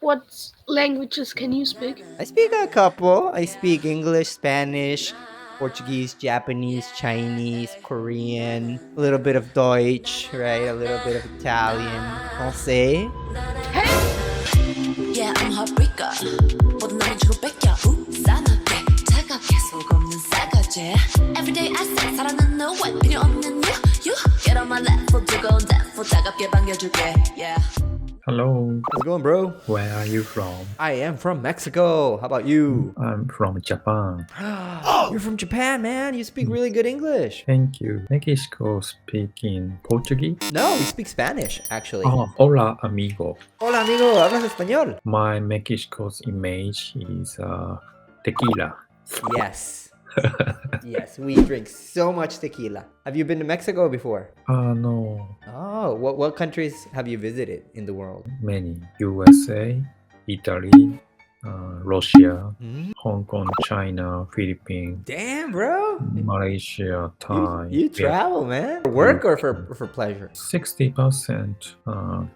What languages can you speak? I speak a couple. I speak English, Spanish, Portuguese, Japanese, Chinese, Korean, a little bit of Deutsch, right? A little bit of Italian, Francais. Yeah, I'm heartbreaker. 모든 나를 주로 뺏겨 싸납게 차갑게 속 없는 싸가지. Every day I say 사랑은 no way 필요 없는 you get on my level 두꺼운 대포 차갑게 반겨줄게. Yeah. Hello, How's it going, bro? where are you from? I am from Mexico. How about you? I'm from Japan. You're from Japan, man. You speak really good English. Thank you. Mexico speaking Portuguese? No, we speak Spanish, actually. Oh, hola amigo. Hola, amigo. ¿Hablas español? My Mexico's image is tequila. Yes. Yes, we drink so much tequila. Have you been to Mexico before? No, Oh, what countries have you visited in the world? many. USA, Italy, Russia, Hmm? Hong Kong, China, Philippines, Damn, bro. Malaysia, Thai. You travel, man. For work or for pleasure? 60%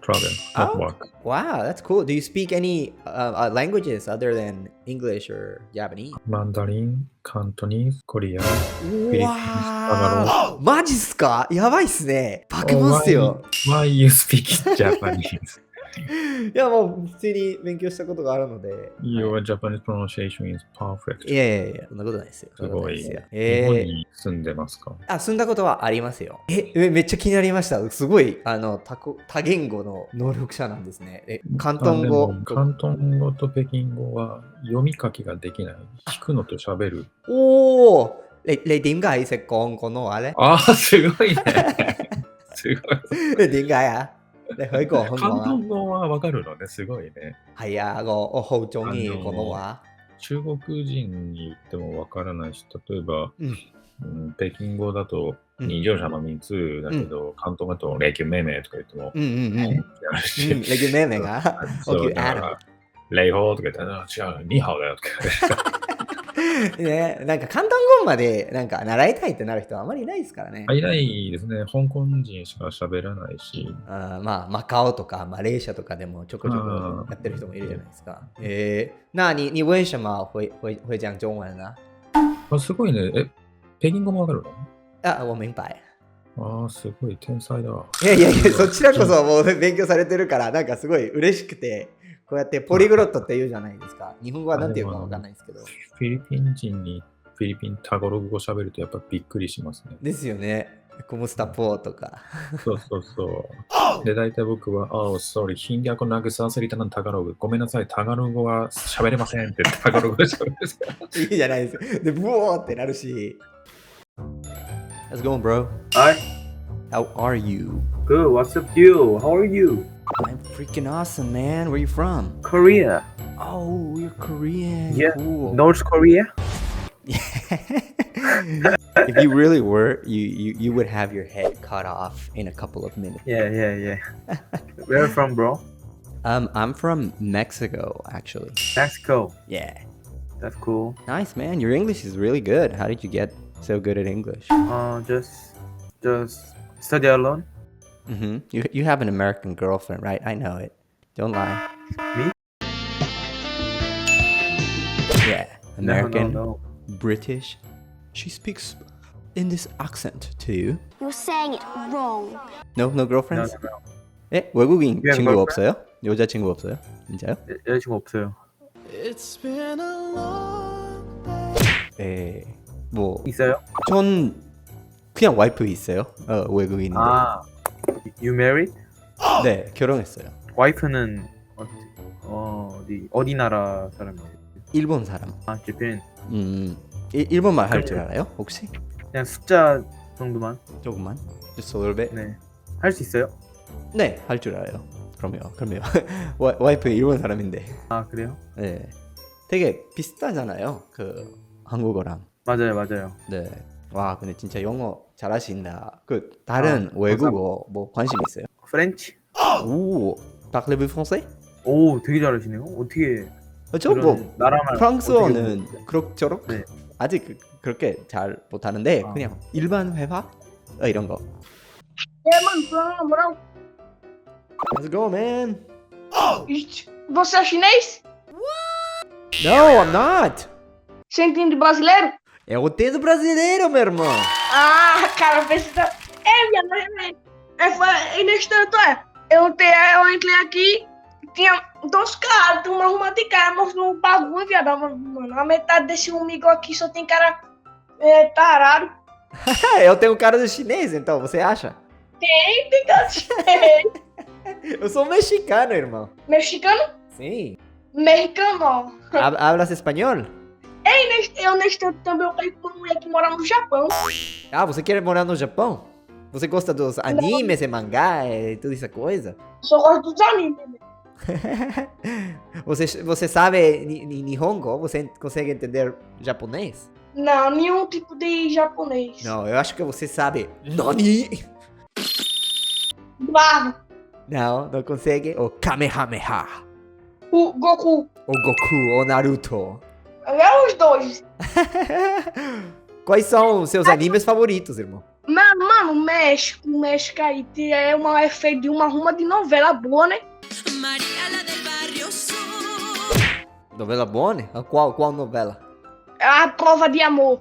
travel, not Oh. work. Wow, that's cool. Do you speak any languages other than English or Japanese? Mandarin, Cantonese, Korean, Philippines, Wow. マジっすか？やばいっすね。バケモンっすよ。 Why you speak Japanese? いや、もう普通に勉強したことがあるので。 Your Japanese pronunciation is perfect. いやいやいや、そんなことないですよ。すごい。そんなことない日ですよ。本に住んでますか？あ、住んだことはありますよ。めっちゃ気になりました。すごい、多言語の能力者なんですね。広東語。広東語と北京語は読み書きができない。聞くのと喋る。おー！你點解識講廣東話咧？すごいね。すごい。你點解啊？你可以講香港広東語はわかるのね。すごいね。係啊，我好中意廣東話。中国人に言ってもわからないし、例えば、北京語だと、二乗者の3つだけど、広東語だと、レキュメメとか言っても、やるし。レキュメメがそうだからレイホーとか言ったら、違う、ニーハオだよとか。ね、なんか広東語までなんか習いたいってなる人はあまりいないですからね。いないですね。香港人しか喋らないし。まあマカオとかマレーシアとかでもちょこちょこやってる人もいるじゃないですか。那你为什么会讲中文呢？すごいね。北京語もわかるの？あ、我明白。すごい天才だ。いやいやいや、そちらこそもう勉強されてるから、なんかすごい嬉しくて、こうやってポリグロットって言うじゃないですか。日本語はなんて言うかわかんないですけど。フィリピン人にフィリピンタゴログ語喋るとやっぱびっくりしますね。ですよね。コムスタポーとか。そうそうそう。で、大体僕は、sorry、ヒンディアコナグサーセリタナンタガログ。ごめんなさい、タガログは喋れませんってタガログで喋るんですよ。いいじゃないですか。で、ブオーってなるし。How's it going, bro? Hi. How are you? Good. What's up, you? How are you? I'm freaking awesome, man. Where are you from? Korea. Oh, you're Korean. Yeah. Cool. North Korea. If you really were, you would have your head cut off in a couple of minutes. Yeah. Where are you from, bro? I'm from Mexico, actually. Mexico. Yeah. That's cool. Nice, man. Your English is really good. How did you get so good at English? Just study alone. You have an American girlfriend, right? I know it. Don't lie. Me? Yeah, American, No. British. She speaks in this accent too. You're saying it wrong. No girlfriends? No. 외국인 You have 친구 girlfriend? 없어요? 여자친구 없어요? 진짜요? 여자친구 없어요. 뭐 있어요? 전 그냥 와이프 있어요. 외국인인데. You married? 네, 결혼했어요. 와이프는 어디 나라 사람이에요? 일본 사람. Japan. 일본말 할 줄 알아요? 혹시? 그냥 숫자 정도만. 조금만? Just a little bit? 네. 할 수 있어요? 네, 할 줄 알아요. 그럼요. 와이프 일본 사람인데. 그래요? 네. 되게 비슷하잖아요. 그 한국어랑. 맞아요. 네. 와, 근데 진짜 영어 잘하신다. 그 다른 외국어 뭐 관심 있어요? French? 오, parlez-vous français? 오, 되게 잘하시네요. 어떻게 저 나라말 프랑스어는 그럭저럭 네. 아직 그렇게 잘 못하는데 그냥 일반 회화 이런 거. Yeah, man, bro. How's it going, man? Each. Você é chinês? No, I'm not. Você entende brasileiro? Eu entendo brasileiro, meu irmão. Ah, cara, precisa. Minha mãe. Nesse tanto eu entrei aqui, tinha dois caras, tinha uma arruma de cara, mostrando um bagulho, viado. Mano, a metade desse amigo aqui só tem cara tarado. Eu tenho cara de chinês, então, você acha? Tem cara de chinês. Eu sou mexicano, irmão. Mexicano? Sim. Mexicano. Hablas espanhol? Eu nesse tanto também eu tenho uma mulher que mora no Japão. Ah, você quer morar no Japão? Você gosta dos animes e mangá e toda essa coisa? Só gosto dos animes. Você sabe Nihongo? Você consegue entender japonês? Não, nenhum tipo de japonês. Não, eu acho que você sabe Nani? Bravo. Não consegue? O Kamehameha. O Goku. O Goku, o Naruto. É os dois. Quais são os seus animes favoritos, irmão? Mano, México aí é feito de uma ruma de novela boa, né? Novela boa, né? Qual novela? A Prova de Amor.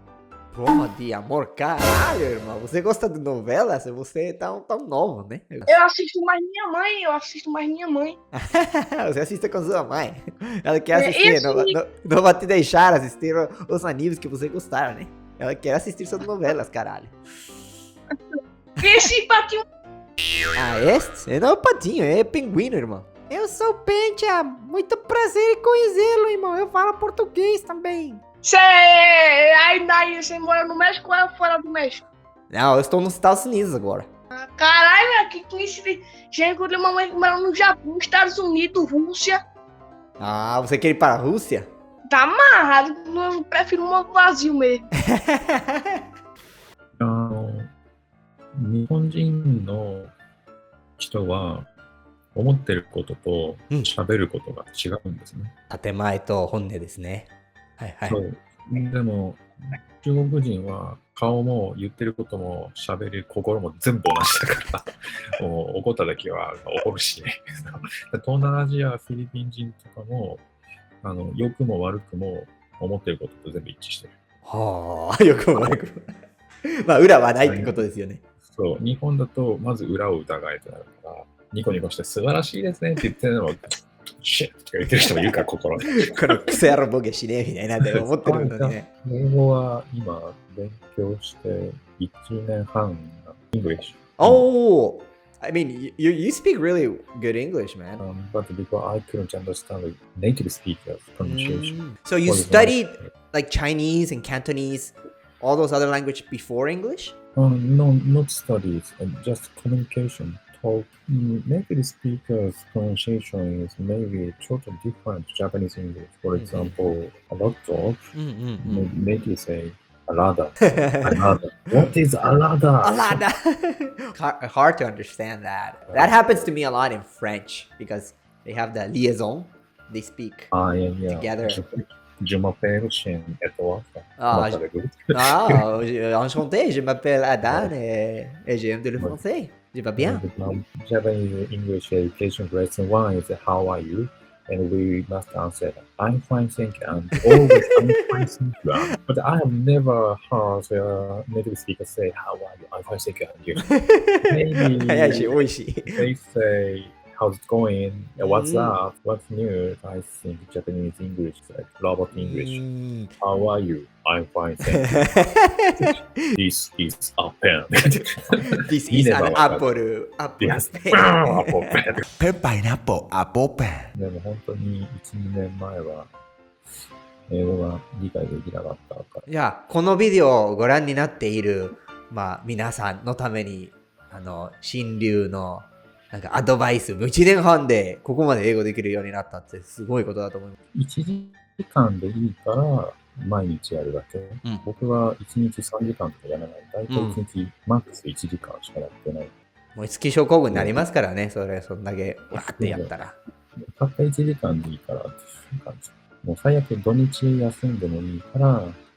Prova de amor, caralho, irmão. Você gosta de novelas? Você é tão novo, né? Eu assisto mais minha mãe. Você assiste com sua mãe. Ela quer É, assistir, isso aí. não vai te deixar assistir os animes que você gostar, né? Ela quer assistir suas novelas, caralho. Esse patinho. Ah, este? Não é o patinho, é pinguino, irmão. Eu sou o Pentia, muito prazer em conhecê-lo, irmão. Eu falo português também. Você mora no México ou é fora do México? Não, eu estou nos Estados Unidos agora. Caralho, que coincidência. Já encontrei uma mãe que mora no Japão, Estados Unidos, Rússia. Ah, você quer ir para a Rússia? Tá amarrado, eu prefiro um vazio mesmo. 日本人の人は思ってることと喋ることが違うんですね。建前と本音ですね。はいはい。そう。でも、中国人は顔も言ってることも喋る心も全部同じだから、もう怒った時は怒るし、東南アジア、フィリピン人とかも、良くも悪くも思ってることと全部一致してる。はあ、よくも悪くも。まあ、裏はないってことですよね。そう、日本だとまず裏を疑えてなるから、ニコニコして素晴らしいですねって言ってるのも、シェッとか言ってる人もいるから、心で。このクソ野郎ボケしねえみたいなって思ってるのにね。英語は今勉強して1年半、English. Oh, I mean, you speak really good English, man. But because I couldn't understand the native speakers' pronunciation. So you studied like Chinese and Cantonese, all those other languages before English? No, not studies, just communication. Talk. Native speakers' pronunciation is maybe totally different to Japanese English. For example, a lot of native say alada. Alada. What is alada? Alada. Hard to understand that. That happens to me a lot in French because they have the liaison. They speak together. Je m'appelle Shen et toi. Enchanté, je m'appelle Adan et j'aime le français. Je vais bien. Japanese English education lesson 1 is how are you? And we must answer, I'm fine, thank you. And always, I'm fine, thank you. But I have never heard a native speaker say, how are you? I'm fine, thank you. And you. Maybe they say, how's it going? What's up? What's new? I think Japanese English is like robot English. How are you? I'm fine, thank you. This is a pen. This is an apple. Yes. Pen. Pineapple, apple pen. でも本当に1、2年前は英語が理解できなかったから。いや、このビデオをご覧になっている、皆さんのために、新流のなんかアドバイス、1年半でここまで英語できるようになったってすごいことだと思います。1時間でいいから毎日やるだけ。僕は1日3時間とかやらない。大体1日マックス1時間しかやってない。燃え尽き症候群になりますからね、そんだけわーってやったら。たった1時間でいいからっていう感じ。もう最悪土日休んでもいいから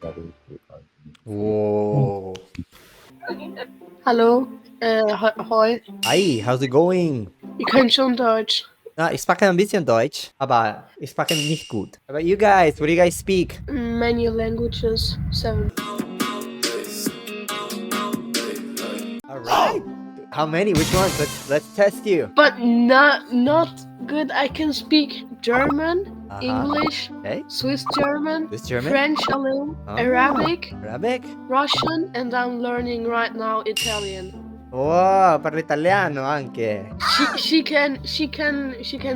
やるっていう感じ。おー。Hallo, hoi. Hi, how's it going? Ich kann schon Deutsch. Ich spreche ein bisschen Deutsch, aber ich spreche nicht gut. How about you guys? What do you guys speak? Many languages. 7. All right. How many? Which ones? Let's test you. But not good. I can speak German, English, Okay. Swiss German, Swiss German? French a little, Oh. Arabic, Arabic? Russian, and I'm learning right now Italian. Oh, parlo italiano anche. She can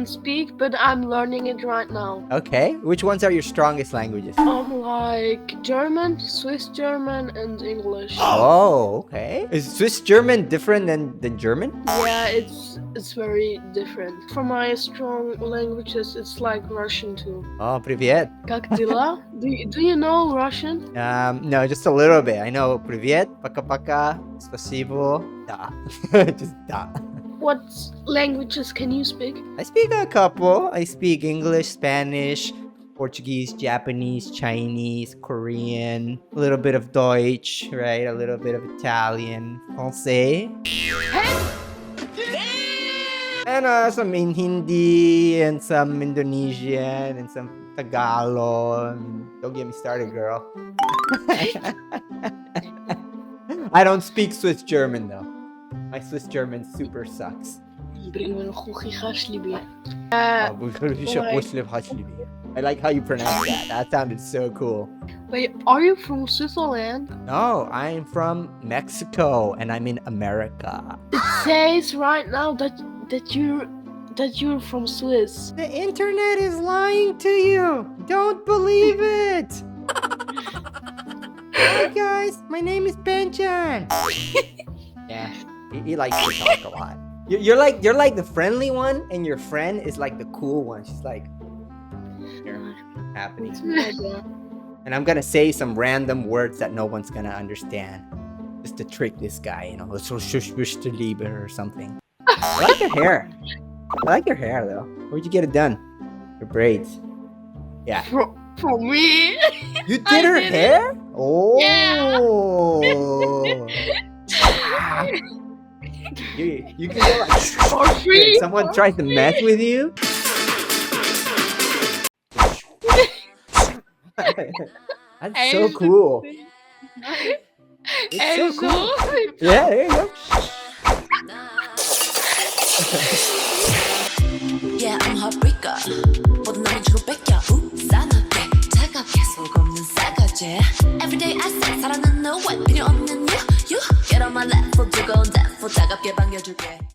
speak, but I'm learning it right now. Okay. Which ones are your strongest languages? Like German, Swiss German, and English. Oh, okay. Is Swiss German different than German? Yeah, it's very different. For my strong languages, it's like Russian too. Oh, привет. Как дела? Do you know Russian? No, just a little bit. I know привет, пока-пока, спасибо, da. Just da. What languages can you speak? I speak a couple. I speak English, Spanish, Portuguese, Japanese, Chinese, Korean, a little bit of Deutsch, right? A little bit of Italian, français. And some in Hindi, and some Indonesian, and some Tagalog. Don't get me started, girl. I don't speak Swiss German, though. My Swiss German super sucks. I like how you pronounce that. That sounded so cool. Wait, are you from Switzerland? No, I'm from Mexico, and I'm in America. It says right now that you're from Swiss. The internet is lying to you. Don't believe it. Hi guys, my name is Benjan. Yeah, he likes to talk a lot. You're like the friendly one, and your friend is like the cool one. She's like, here, happening. And I'm gonna say some random words that no one's gonna understand, just to trick this guy, you know, so or something. I like your hair. I like your hair though. Where'd you get it done? Your braids. Yeah. For me? You did her did hair? Oh. You can go like For free? someone tries to mess with you. That's so cool. It's so cool. Yeah, there you go. Yeah, I'm heartbreaker. 모든 나를 주로 뺏겨 싸납게 차갑게 속 없는 싸가지. Everyday I say 사랑은 no way 필요 없는 you. Get on my level 뜨거운 대포 차갑게 반겨줄게.